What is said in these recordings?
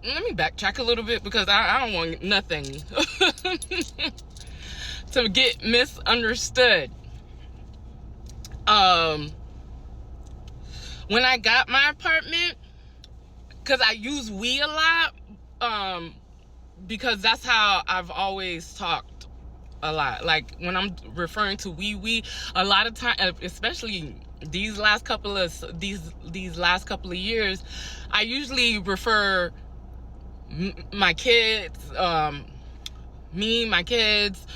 let me backtrack a little bit because I don't want nothing to get misunderstood. When I got my apartment, because I use we a lot, because that's how I've always talked a lot. Like when I'm referring to we a lot of time, especially these last couple of years, I usually refer my kids, me, my kids.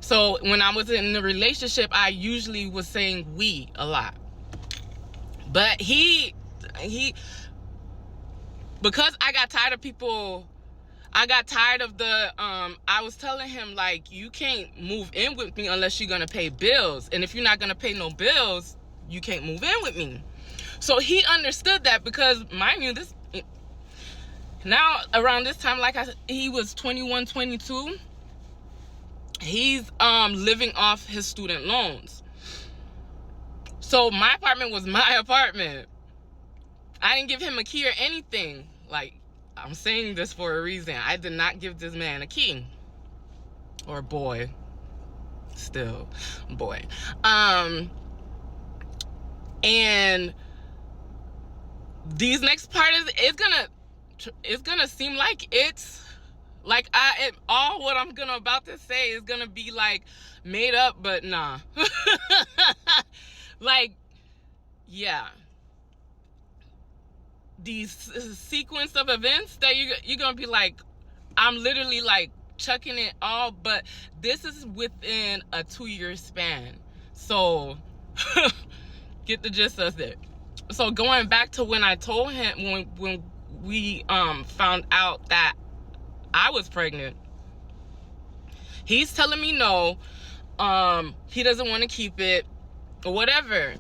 So when I was in the relationship, I usually was saying we a lot. But he because I got tired of people, I got tired of the, I was telling him, like, you can't move in with me unless you're going to pay bills. And if you're not going to pay no bills, you can't move in with me. So he understood that because, mind you, now around this time, like I said, he was 21, 22. He's living off his student loans. So my apartment was my apartment. I didn't give him a key or anything. Like, I'm saying this for a reason. I did not give this man a key. Or boy. Still, boy. And these next part it's gonna seem like it's like all what I'm about to say is gonna be like made up, but nah. Like, yeah. These sequence of events that you're gonna be like, I'm literally like chucking it all, but this is within a 2-year span. So get the gist of it. So going back to when I told him, when we found out that I was pregnant, he's telling me no, he doesn't want to keep it or whatever.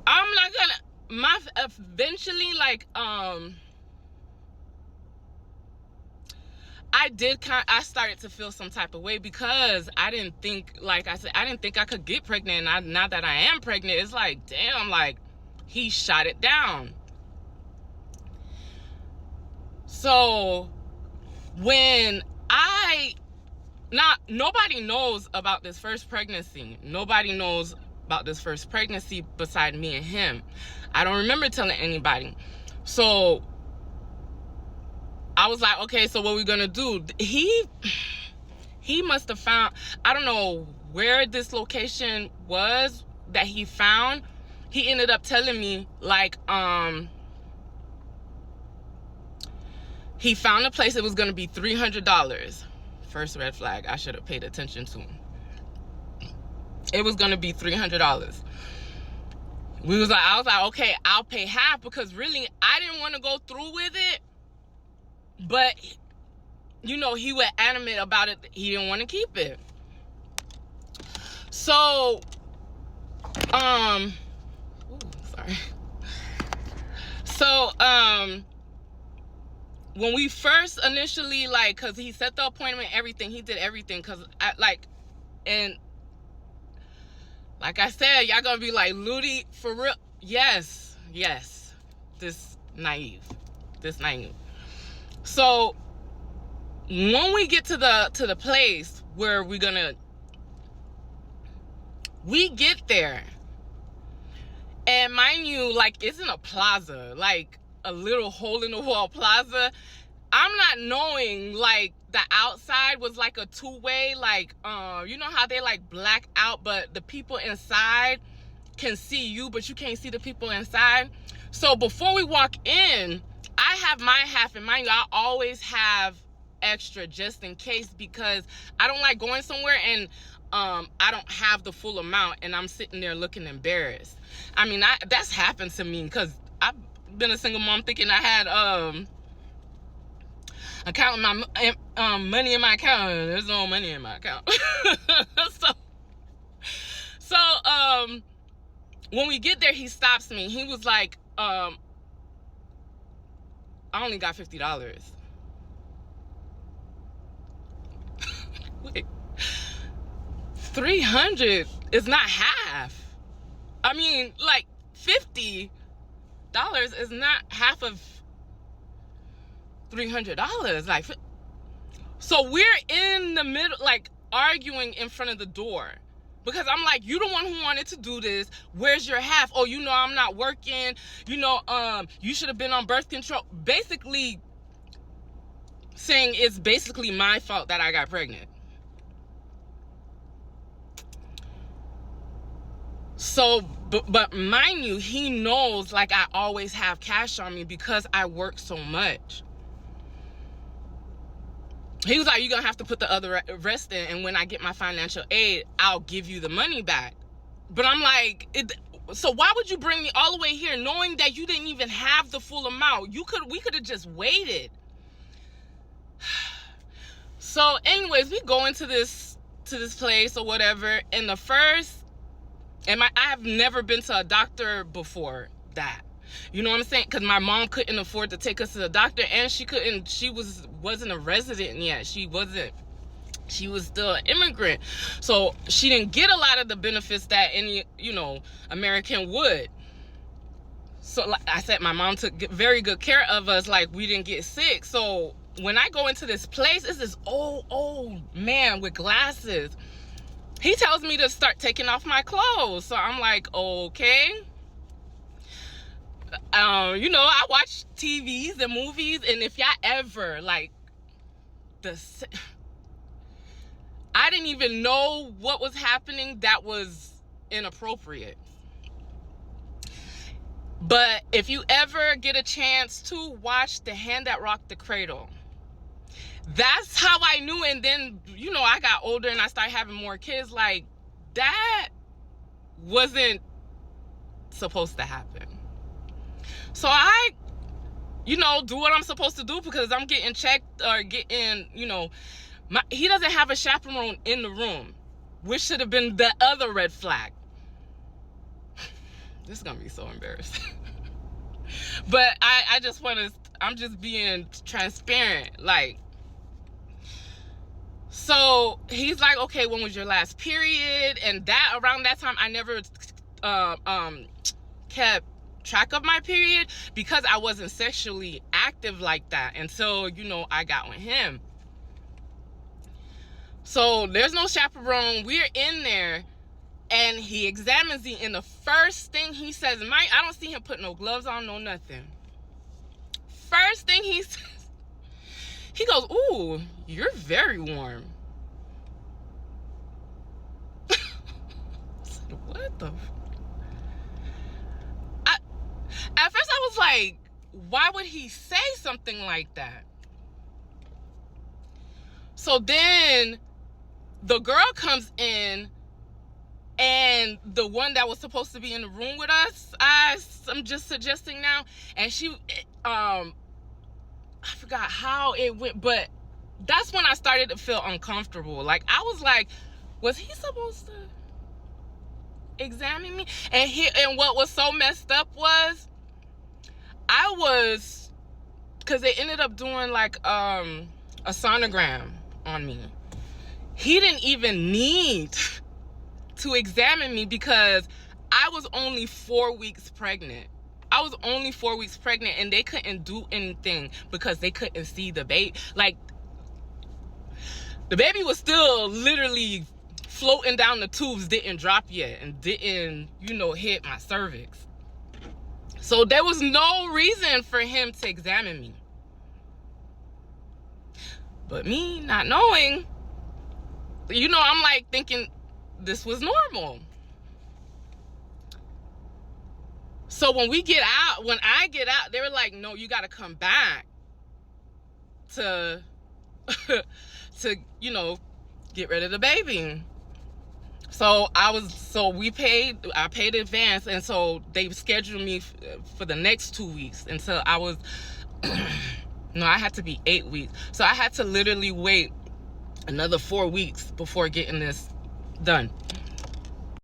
I'm not gonna eventually, like, I started to feel some type of way because I didn't think, like I said, I didn't think I could get pregnant. And now that I am pregnant, it's like, damn, like, he shot it down. So when nobody knows about this first pregnancy. Nobody knows about this first pregnancy beside me and him. I don't remember telling anybody. So I was like, okay, so what are we gonna do? He must have found, I don't know where this location was that he found. He ended up telling me, like, he found a place that was gonna be $300. First red flag. I should have paid attention to him. It was gonna be $300. I was like, okay, I'll pay half, because really I didn't want to go through with it. But, you know, he was adamant about it. He didn't want to keep it. So, sorry. So, when we first initially, like, because he set the appointment, everything, he did everything, because and like I said, y'all gonna be like, Ludi, for real? Yes. This naive. So when we get to the place where we get there, and mind you, like, it's in a plaza, like a little hole in the wall plaza. I'm not knowing, like, the outside was like a two-way, like, you know how they like black out, but the people inside can see you, but you can't see the people inside. So before we walk in, I have my half, and mind you, I always have extra just in case, because I don't like going somewhere and I don't have the full amount and I'm sitting there looking embarrassed. I mean, that's happened to me, because I've been a single mom thinking I had counting my money in my account. There's no money in my account. so when we get there, he stops me. He was like, I only got $50. Wait, 300 is not half. I mean, like, $50 is not half of $300. Like, so we're in the middle, like, arguing in front of the door. Because I'm like, you the one who wanted to do this. Where's your half? Oh, you know I'm not working. You know, you should have been on birth control. Basically saying it's basically my fault that I got pregnant. So, but mind you, he knows, like, I always have cash on me because I work so much. He was like, you're going to have to put the other rest in, and when I get my financial aid, I'll give you the money back. But I'm like, so why would you bring me all the way here knowing that you didn't even have the full amount? We could have just waited. So anyways, we go into this place or whatever, and I have never been to a doctor before that. You know what I'm saying? Because my mom couldn't afford to take us to the doctor, and she wasn't a resident yet. She was still an immigrant. So she didn't get a lot of the benefits that any, American would. So like I said, my mom took very good care of us. Like, we didn't get sick. So when I go into this place, it's this old man with glasses. He tells me to start taking off my clothes. So I'm like, okay. I watch TVs and movies, and if y'all ever, like, I didn't even know what was happening that was inappropriate. But if you ever get a chance to watch The Hand That Rocked the Cradle, that's how I knew. And then, I got older and I started having more kids. Like, that wasn't supposed to happen. So I, do what I'm supposed to do because I'm getting checked or getting, he doesn't have a chaperone in the room, which should have been the other red flag. This is going to be so embarrassing. But I'm just being transparent. Like, so he's like, okay, when was your last period? And around that time, I never kept track of my period because I wasn't sexually active like that until, I got with him. So there's no chaperone. We're in there, and he examines me, and the first thing he says, I don't see him put no gloves on, no nothing. First thing he says, he goes, ooh, you're very warm. I said, what the? At first I was like, why would he say something like that? So then the girl comes in, and the one that was supposed to be in the room with us, I'm just suggesting now, and she, I forgot how it went, but that's when I started to feel uncomfortable. Like, I was like, was he supposed to examine me? And what was so messed up was, because they ended up doing like a sonogram on me. He didn't even need to examine me because I was only 4 weeks pregnant. And they couldn't do anything because they couldn't see the baby. Like, the baby was still literally floating down the tubes, didn't drop yet, and didn't, hit my cervix. So there was no reason for him to examine me. But me not knowing, I'm like thinking this was normal. So when I get out, they were like, no, you got to come back to get rid of the baby. So I paid advance, and so they scheduled me for the next 2 weeks until I was, no, I had to be 8 weeks. So I had to literally wait another 4 weeks before getting this done.